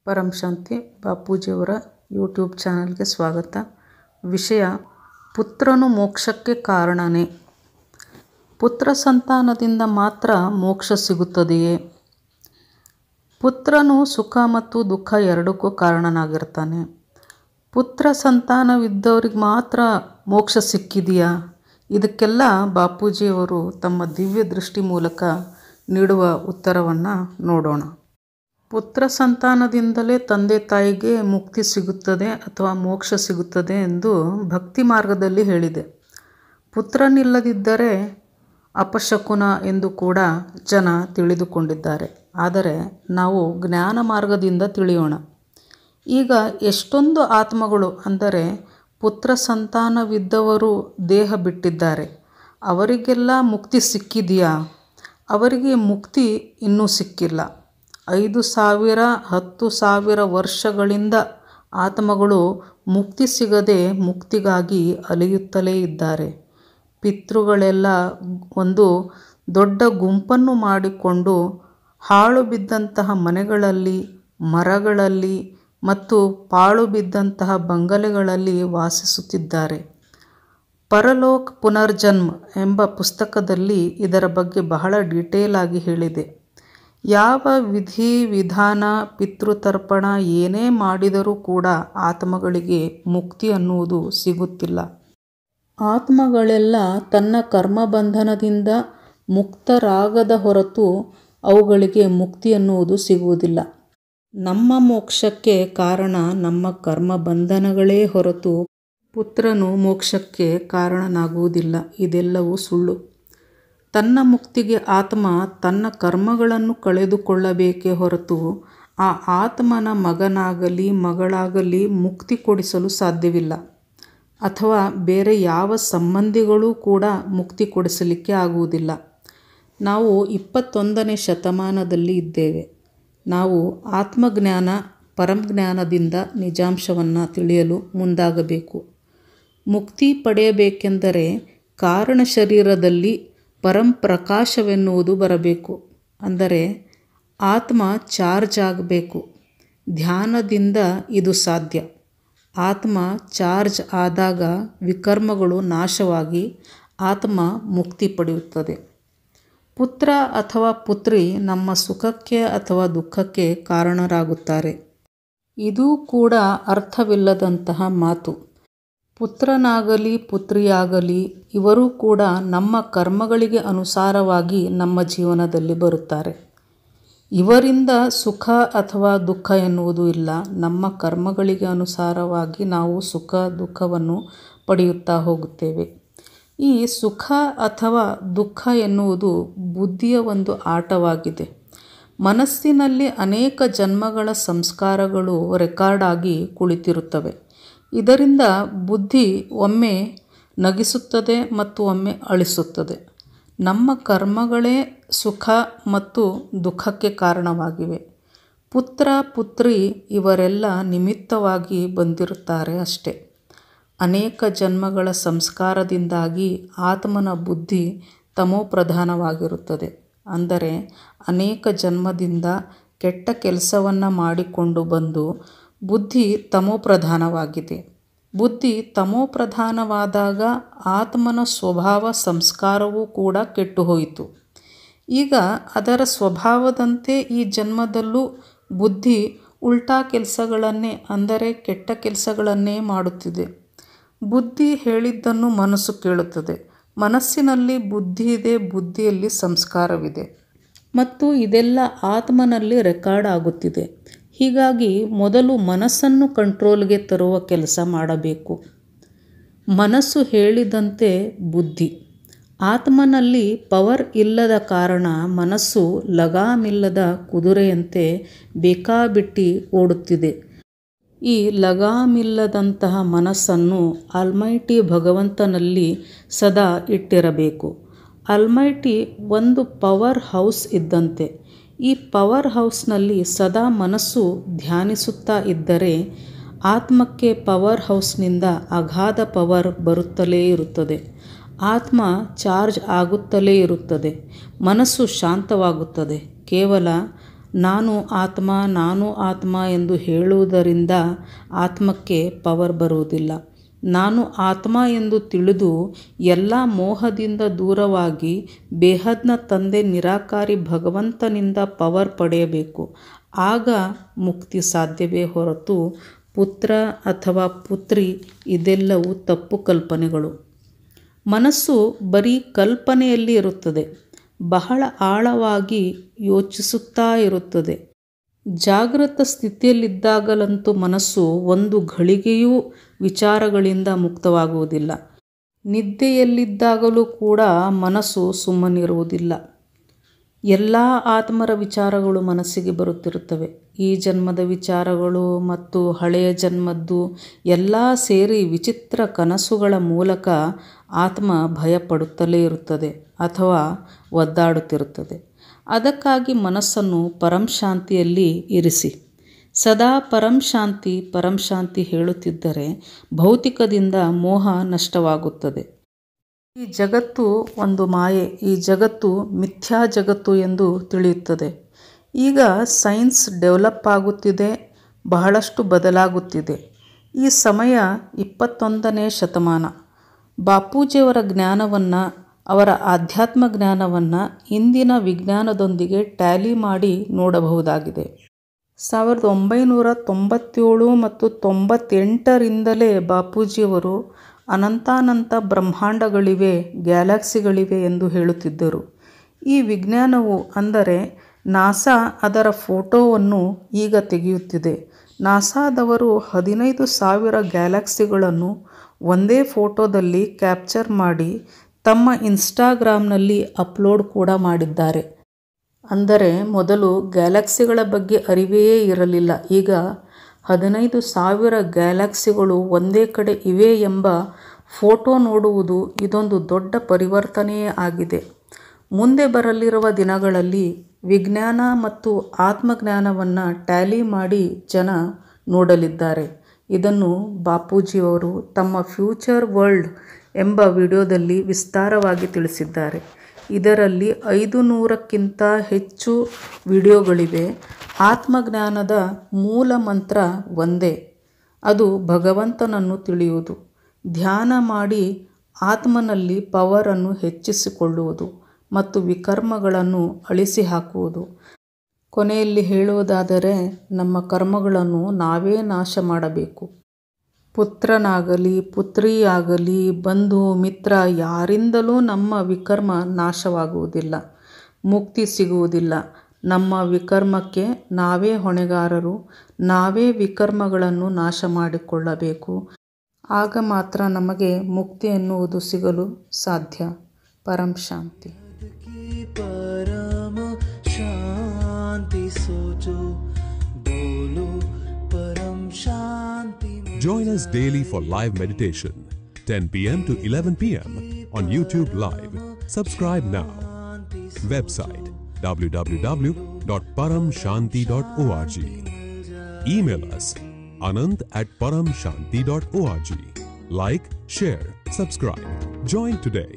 ಪರಂ ಶಾಂತಿ ಬಾಪೂಜಿಯವರ YouTube ಚಾನಲ್ಗೆ ಸ್ವಾಗತ. ವಿಷಯ: ಪುತ್ರನು ಮೋಕ್ಷಕ್ಕೆ ಕಾರಣನೇ? ಪುತ್ರ ಸಂತಾನದಿಂದ ಮಾತ್ರ ಮೋಕ್ಷ ಸಿಗುತ್ತದೆಯೇ? ಪುತ್ರನು ಸುಖ ಮತ್ತು ದುಃಖ ಎರಡಕ್ಕೂ ಕಾರಣನಾಗಿರ್ತಾನೆ. ಪುತ್ರ ಸಂತಾನವಿದ್ದವ್ರಿಗೆ ಮಾತ್ರ ಮೋಕ್ಷ ಸಿಕ್ಕಿದೆಯಾ? ಇದಕ್ಕೆಲ್ಲ ಬಾಪೂಜಿಯವರು ತಮ್ಮ ದಿವ್ಯ ದೃಷ್ಟಿ ಮೂಲಕ ನೀಡುವ ಉತ್ತರವನ್ನು ನೋಡೋಣ. ಪುತ್ರ ಸಂತಾನದಿಂದಲೇ ತಂದೆ ತಾಯಿಗೆ ಮುಕ್ತಿ ಸಿಗುತ್ತದೆ ಅಥವಾ ಮೋಕ್ಷ ಸಿಗುತ್ತದೆ ಎಂದು ಭಕ್ತಿ ಮಾರ್ಗದಲ್ಲಿ ಹೇಳಿದೆ. ಪುತ್ರನಿಲ್ಲದಿದ್ದರೆ ಅಪಶಕುನ ಎಂದು ಕೂಡ ಜನ ತಿಳಿದುಕೊಂಡಿದ್ದಾರೆ. ಆದರೆ ನಾವು ಜ್ಞಾನ ಮಾರ್ಗದಿಂದ ತಿಳಿಯೋಣ. ಈಗ ಎಷ್ಟೊಂದು ಆತ್ಮಗಳು, ಅಂದರೆ ಪುತ್ರ ಸಂತಾನವಿದ್ದವರು ದೇಹ ಬಿಟ್ಟಿದ್ದಾರೆ. ಅವರಿಗೆಲ್ಲ ಮುಕ್ತಿ ಸಿಕ್ಕಿದೆಯಾ? ಅವರಿಗೆ ಮುಕ್ತಿ ಇನ್ನೂ ಸಿಕ್ಕಿಲ್ಲ. 5,000 10,000 ವರ್ಷಗಳಿಂದ ಆತ್ಮಗಳು ಮುಕ್ತಿ ಸಿಗದೆ ಮುಕ್ತಿಗಾಗಿ ಅಲೆಯುತ್ತಲೇ ಇದ್ದಾರೆ. ಪಿತೃಗಳೆಲ್ಲ ಒಂದು ದೊಡ್ಡ ಗುಂಪನ್ನು ಮಾಡಿಕೊಂಡು ಹಾಳು ಬಿದ್ದಂತಹ ಮನೆಗಳಲ್ಲಿ, ಮರಗಳಲ್ಲಿ ಮತ್ತು ಪಾಳು ಬಿದ್ದಂತಹ ಬಂಗಲೆಗಳಲ್ಲಿ ವಾಸಿಸುತ್ತಿದ್ದಾರೆ. ಪರಲೋಕ್ ಪುನರ್ಜನ್ಮ ಎಂಬ ಪುಸ್ತಕದಲ್ಲಿ ಇದರ ಬಗ್ಗೆ ಬಹಳ ಡೀಟೇಲ್ ಆಗಿ ಹೇಳಿದೆ. ಯಾವ ವಿಧಿ ವಿಧಾನ ಪಿತೃತರ್ಪಣ ಏನೇ ಮಾಡಿದರೂ ಕೂಡ ಆತ್ಮಗಳಿಗೆ ಮುಕ್ತಿ ಅನ್ನುವುದು ಸಿಗುತ್ತಿಲ್ಲ. ಆತ್ಮಗಳೆಲ್ಲ ತನ್ನ ಕರ್ಮಬಂಧನದಿಂದ ಮುಕ್ತರಾಗದ ಹೊರತು ಅವುಗಳಿಗೆ ಮುಕ್ತಿ ಅನ್ನುವುದು ಸಿಗುವುದಿಲ್ಲ. ನಮ್ಮ ಮೋಕ್ಷಕ್ಕೆ ಕಾರಣ ನಮ್ಮ ಕರ್ಮಬಂಧನಗಳೇ ಹೊರತು ಪುತ್ರನು ಮೋಕ್ಷಕ್ಕೆ ಕಾರಣನಾಗುವುದಿಲ್ಲ. ಇದೆಲ್ಲವೂ ಸುಳ್ಳು. ತನ್ನ ಮುಕ್ತಿಗೆ ಆತ್ಮ ತನ್ನ ಕರ್ಮಗಳನ್ನು ಕಳೆದುಕೊಳ್ಳಬೇಕೇ ಹೊರತು ಆ ಆತ್ಮನ ಮಗನಾಗಲಿ ಮಗಳಾಗಲಿ ಮುಕ್ತಿ ಕೊಡಿಸಲು ಸಾಧ್ಯವಿಲ್ಲ. ಅಥವಾ ಬೇರೆ ಯಾವ ಸಂಬಂಧಿಗಳೂ ಕೂಡ ಮುಕ್ತಿ ಕೊಡಿಸಲಿಕ್ಕೆ ಆಗುವುದಿಲ್ಲ. ನಾವು 21ನೇ ಶತಮಾನದಲ್ಲಿ ಇದ್ದೇವೆ. ನಾವು ಆತ್ಮಜ್ಞಾನ ಪರಂಜ್ಞಾನದಿಂದ ನಿಜಾಂಶವನ್ನು ತಿಳಿಯಲು ಮುಂದಾಗಬೇಕು. ಮುಕ್ತಿ ಪಡೆಯಬೇಕೆಂದರೆ ಕಾರಣ ಶರೀರದಲ್ಲಿ ಪರಂಪ್ರಕಾಶವೆನ್ನುವುದು ಬರಬೇಕು. ಅಂದರೆ ಆತ್ಮ ಚಾರ್ಜ್ ಆಗಬೇಕು. ಧ್ಯಾನದಿಂದ ಇದು ಸಾಧ್ಯ. ಆತ್ಮ ಚಾರ್ಜ್ ಆದಾಗ ವಿಕರ್ಮಗಳು ನಾಶವಾಗಿ ಆತ್ಮ ಮುಕ್ತಿ ಪಡೆಯುತ್ತದೆ. ಪುತ್ರ ಅಥವಾ ಪುತ್ರಿ ನಮ್ಮ ಸುಖಕ್ಕೆ ಅಥವಾ ದುಃಖಕ್ಕೆ ಕಾರಣರಾಗುತ್ತಾರೆ. ಇದೂ ಕೂಡ ಅರ್ಥವಿಲ್ಲದಂತಹ ಮಾತು. ಪುತ್ರನಾಗಲಿ ಪುತ್ರಿಯಾಗಲಿ ಇವರೂ ಕೂಡ ನಮ್ಮ ಕರ್ಮಗಳಿಗೆ ಅನುಸಾರವಾಗಿ ನಮ್ಮ ಜೀವನದಲ್ಲಿ ಬರುತ್ತಾರೆ. ಇವರಿಂದ ಸುಖ ಅಥವಾ ದುಃಖ ಎನ್ನುವುದು ಇಲ್ಲ. ನಮ್ಮ ಕರ್ಮಗಳಿಗೆ ಅನುಸಾರವಾಗಿ ನಾವು ಸುಖ ದುಃಖವನ್ನು ಪಡೆಯುತ್ತಾ ಹೋಗುತ್ತೇವೆ. ಈ ಸುಖ ಅಥವಾ ದುಃಖ ಎನ್ನುವುದು ಬುದ್ಧಿಯ ಒಂದು ಆಟವಾಗಿದೆ. ಮನಸ್ಸಿನಲ್ಲಿ ಅನೇಕ ಜನ್ಮಗಳ ಸಂಸ್ಕಾರಗಳು ರೆಕಾರ್ಡ್ ಆಗಿ ಕುಳಿತಿರುತ್ತವೆ. ಇದರಿಂದ ಬುದ್ಧಿ ಒಮ್ಮೆ ನಗಿಸುತ್ತದೆ ಮತ್ತು ಒಮ್ಮೆ ಅಳಿಸುತ್ತದೆ. ನಮ್ಮ ಕರ್ಮಗಳೇ ಸುಖ ಮತ್ತು ದುಃಖಕ್ಕೆ ಕಾರಣವಾಗಿವೆ. ಪುತ್ರ ಪುತ್ರಿ ಇವರೆಲ್ಲ ನಿಮಿತ್ತವಾಗಿ ಬಂದಿರುತ್ತಾರೆ ಅಷ್ಟೆ. ಅನೇಕ ಜನ್ಮಗಳ ಸಂಸ್ಕಾರದಿಂದಾಗಿ ಆತ್ಮನ ಬುದ್ಧಿ ತಮೋಪ್ರಧಾನವಾಗಿರುತ್ತದೆ. ಅಂದರೆ ಅನೇಕ ಜನ್ಮದಿಂದ ಕೆಟ್ಟ ಕೆಲಸವನ್ನು ಮಾಡಿಕೊಂಡು ಬಂದು ಬುದ್ಧಿ ತಮೋಪ್ರಧಾನವಾಗಿದೆ. ಬುದ್ಧಿ ತಮೋಪ್ರಧಾನವಾದಾಗ ಆತ್ಮನ ಸ್ವಭಾವ ಸಂಸ್ಕಾರವೂ ಕೂಡ ಕೆಟ್ಟು ಹೋಯಿತು. ಈಗ ಅದರ ಸ್ವಭಾವದಂತೆ ಈ ಜನ್ಮದಲ್ಲೂ ಬುದ್ಧಿ ಉಲ್ಟಾ ಕೆಲಸಗಳನ್ನೇ, ಅಂದರೆ ಕೆಟ್ಟ ಕೆಲಸಗಳನ್ನೇ ಮಾಡುತ್ತಿದೆ. ಬುದ್ಧಿ ಹೇಳಿದ್ದನ್ನು ಮನಸ್ಸು ಕೇಳುತ್ತದೆ. ಮನಸ್ಸಿನಲ್ಲಿ ಬುದ್ಧಿ ಇದೆ, ಬುದ್ಧಿಯಲ್ಲಿ ಸಂಸ್ಕಾರವಿದೆ ಮತ್ತು ಇದೆಲ್ಲ ಆತ್ಮನಲ್ಲಿ ರೆಕಾರ್ಡ್ ಆಗುತ್ತಿದೆ. ಹೀಗಾಗಿ ಮೊದಲು ಮನಸ್ಸನ್ನು ಕಂಟ್ರೋಲ್ಗೆ ತರುವ ಕೆಲಸ ಮಾಡಬೇಕು. ಮನಸ್ಸು ಹೇಳಿದಂತೆ ಬುದ್ಧಿ. ಆತ್ಮನಲ್ಲಿ ಪವರ್ ಇಲ್ಲದ ಕಾರಣ ಮನಸ್ಸು ಲಗಾಮಿಲ್ಲದ ಕುದುರೆಯಂತೆ ಬೇಕಾಬಿಟ್ಟಿ ಓಡುತ್ತಿದೆ. ಈ ಲಗಾಮಿಲ್ಲದಂತಹ ಮನಸ್ಸನ್ನು ಆಲ್ಮೈಟಿ ಭಗವಂತನಲ್ಲಿ ಸದಾ ಇಟ್ಟಿರಬೇಕು. ಆಲ್ಮೈಟಿ ಒಂದು ಪವರ್ ಹೌಸ್ ಇದ್ದಂತೆ. ಈ ಪವರ್ ಹೌಸ್ನಲ್ಲಿ ಸದಾ ಮನಸ್ಸು ಧ್ಯಾನಿಸುತ್ತಾ ಇದ್ದರೆ ಆತ್ಮಕ್ಕೆ ಪವರ್ ಹೌಸ್ನಿಂದ ಅಗಾಧ ಪವರ್ ಬರುತ್ತಲೇ ಇರುತ್ತದೆ. ಆತ್ಮ ಚಾರ್ಜ್ ಆಗುತ್ತಲೇ ಇರುತ್ತದೆ. ಮನಸ್ಸು ಶಾಂತವಾಗುತ್ತದೆ. ಕೇವಲ ನಾನು ಆತ್ಮ ಎಂದು ಹೇಳುವುದರಿಂದ ಆತ್ಮಕ್ಕೆ ಪವರ್ ಬರುವುದಿಲ್ಲ. ನಾನು ಆತ್ಮ ಎಂದು ತಿಳಿದು ಎಲ್ಲ ಮೋಹದಿಂದ ದೂರವಾಗಿ ಬೇಹದ್ನ ತಂದೆ ನಿರಾಕಾರಿ ಭಗವಂತನಿಂದ ಪವರ್ ಪಡೆಯಬೇಕು. ಆಗ ಮುಕ್ತಿ ಸಾಧ್ಯವೇ ಹೊರತು ಪುತ್ರ ಅಥವಾ ಪುತ್ರಿ ಇದೆಲ್ಲವೂ ತಪ್ಪು ಕಲ್ಪನೆಗಳು. ಮನಸ್ಸು ಬರೀ ಕಲ್ಪನೆಯಲ್ಲಿ ಇರುತ್ತದೆ. ಬಹಳ ಆಳವಾಗಿ ಯೋಚಿಸುತ್ತಾ ಇರುತ್ತದೆ. ಜಾಗೃತ ಸ್ಥಿತಿಯಲ್ಲಿದ್ದಾಗಲಂತೂ ಮನಸ್ಸು ಒಂದು ಘಳಿಗೆಯೂ ವಿಚಾರಗಳಿಂದ ಮುಕ್ತವಾಗುವುದಿಲ್ಲ. ನಿದ್ದೆಯಲ್ಲಿದ್ದಾಗಲೂ ಕೂಡ ಮನಸ್ಸು ಸುಮ್ಮನಿರುವುದಿಲ್ಲ. ಎಲ್ಲ ಆತ್ಮರ ವಿಚಾರಗಳು ಮನಸ್ಸಿಗೆ ಬರುತ್ತಿರುತ್ತವೆ. ಈ ಜನ್ಮದ ವಿಚಾರಗಳು ಮತ್ತು ಹಳೆಯ ಜನ್ಮದ್ದು ಎಲ್ಲ ಸೇರಿ ವಿಚಿತ್ರ ಕನಸುಗಳ ಮೂಲಕ ಆತ್ಮ ಭಯಪಡುತ್ತಲೇ ಇರುತ್ತದೆ ಅಥವಾ ಒದ್ದಾಡುತ್ತಿರುತ್ತದೆ. ಅದಕ್ಕಾಗಿ ಮನಸ್ಸನ್ನು ಪರಂಶಾಂತಿಯಲ್ಲಿ ಇರಿಸಿ. ಸದಾ ಪರಂಶಾಂತಿ ಹೇಳುತ್ತಿದ್ದರೆ ಭೌತಿಕದಿಂದ ಮೋಹ ನಷ್ಟವಾಗುತ್ತದೆ. ಈ ಜಗತ್ತು ಒಂದು ಮಾಯೆ, ಈ ಜಗತ್ತು ಮಿಥ್ಯಾ ಜಗತ್ತು ಎಂದು ತಿಳಿಯುತ್ತದೆ. ಈಗ ಸೈನ್ಸ್ ಡೆವಲಪ್ ಆಗುತ್ತಿದೆ, ಬಹಳಷ್ಟು ಬದಲಾಗುತ್ತಿದೆ. ಈ ಸಮಯ 21ನೇ ಶತಮಾನ. ಬಾಪೂಜಿಯವರ ಜ್ಞಾನವನ್ನು, ಅವರ ಆಧ್ಯಾತ್ಮ ಜ್ಞಾನವನ್ನು ಇಂದಿನ ವಿಜ್ಞಾನದೊಂದಿಗೆ ಟ್ಯಾಲಿ ಮಾಡಿ ನೋಡಬಹುದಾಗಿದೆ. 1997 ಮತ್ತು 98ರಿಂದಲೇ ಬಾಪೂಜಿಯವರು ಅನಂತಾನಂತ ಬ್ರಹ್ಮಾಂಡಗಳಿವೆ, ಗ್ಯಾಲಕ್ಸಿಗಳಿವೆ ಎಂದು ಹೇಳುತ್ತಿದ್ದರು. ಈ ವಿಜ್ಞಾನವು ಅಂದರೆ ನಾಸಾ ಅದರ ಫೋಟೋವನ್ನು ಈಗ ತೆಗೆಯುತ್ತಿದೆ. ನಾಸಾದವರು 15,000 ಗ್ಯಾಲಕ್ಸಿಗಳನ್ನು ಒಂದೇ ಫೋಟೋದಲ್ಲಿ ಕ್ಯಾಪ್ಚರ್ ಮಾಡಿ ತಮ್ಮ ಇನ್ಸ್ಟಾಗ್ರಾಮ್ನಲ್ಲಿ ಅಪ್ಲೋಡ್ ಕೂಡ ಮಾಡಿದ್ದಾರೆ. ಅಂದರೆ ಮೊದಲು ಗ್ಯಾಲಕ್ಸಿಗಳ ಬಗ್ಗೆ ಅರಿವೇ ಇರಲಿಲ್ಲ. ಈಗ 15,000 ಗ್ಯಾಲಕ್ಸಿಗಳು ಒಂದೇ ಕಡೆ ಇವೆ ಎಂಬ ಫೋಟೋ ನೋಡುವುದು ಇದೊಂದು ದೊಡ್ಡ ಪರಿವರ್ತನೆಯೇ ಆಗಿದೆ. ಮುಂದೆ ಬರಲಿರುವ ದಿನಗಳಲ್ಲಿ ವಿಜ್ಞಾನ ಮತ್ತು ಆತ್ಮಜ್ಞಾನವನ್ನು ಟ್ಯಾಲಿ ಮಾಡಿ ಜನ ನೋಡಲಿದ್ದಾರೆ. ಇದನ್ನು ಬಾಪೂಜಿಯವರು ತಮ್ಮ ಫ್ಯೂಚರ್ ವರ್ಲ್ಡ್ ಎಂಬ ವಿಡಿಯೋದಲ್ಲಿ ವಿಸ್ತಾರವಾಗಿ ತಿಳಿಸಿದ್ದಾರೆ. ಇದರಲ್ಲಿ 500ಕ್ಕಿಂತ ಹೆಚ್ಚು ವಿಡಿಯೋಗಳಿವೆ. ಆತ್ಮಜ್ಞಾನದ ಮೂಲ ಮಂತ್ರ ಒಂದೇ, ಅದು ಭಗವಂತನನ್ನು ತಿಳಿಯುವುದು. ಧ್ಯಾನ ಮಾಡಿ ಆತ್ಮನಲ್ಲಿ ಪವರನ್ನು ಹೆಚ್ಚಿಸಿಕೊಳ್ಳುವುದು ಮತ್ತು ವಿಕರ್ಮಗಳನ್ನು ಅಳಿಸಿ ಹಾಕುವುದು. ಕೊನೆಯಲ್ಲಿ ಹೇಳುವುದಾದರೆ ನಮ್ಮ ಕರ್ಮಗಳನ್ನು ನಾವೇ ನಾಶ ಮಾಡಬೇಕು. ಪುತ್ರನಾಗಲಿ ಪುತ್ರಿಯಾಗಲಿ ಬಂಧು ಮಿತ್ರ ಯಾರಿಂದಲೂ ನಮ್ಮ ವಿಕರ್ಮ ನಾಶವಾಗುವುದಿಲ್ಲ, ಮುಕ್ತಿ ಸಿಗುವುದಿಲ್ಲ. ನಮ್ಮ ವಿಕರ್ಮಕ್ಕೆ ನಾವೇ ಹೊಣೆಗಾರರು. ನಾವೇ ವಿಕರ್ಮಗಳನ್ನು ನಾಶ ಮಾಡಿಕೊಳ್ಳಬೇಕು. ಆಗ ಮಾತ್ರ ನಮಗೆ ಮುಕ್ತಿ ಎನ್ನುವುದು ಸಿಗಲು ಸಾಧ್ಯ. ಪರಂ ಶಾಂತಿ. Join us daily for live meditation, 10 p.m. to 11 p.m. on YouTube Live. Subscribe now. Website www.paramshanti.org. Email us anant@paramshanti.org. Like, share, subscribe. Join today.